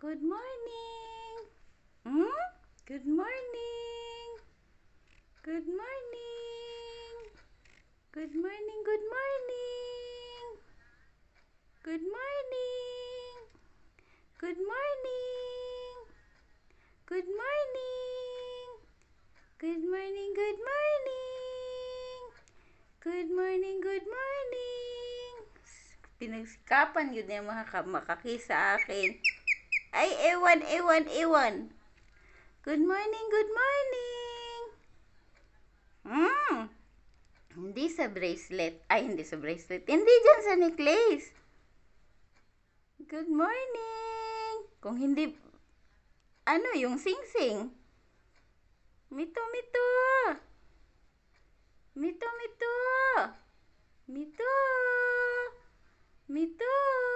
Good morning. Hmm? Good morning. Good morning. Good morning. Good morning. Good morning. Good morning. Good morning. Good morning. Good morning. Good morning. Good morning. Pinagsikapan yun yung mga makaki sa akin. Ay, ewan, ewan, ewan. Good morning, good morning. Hindi sa bracelet. Ay, hindi sa bracelet. Hindi dyan sa necklace. Good morning. Kung hindi, ano, yung sing-sing. Mito, mito. Mito, mito. Mito. Mito.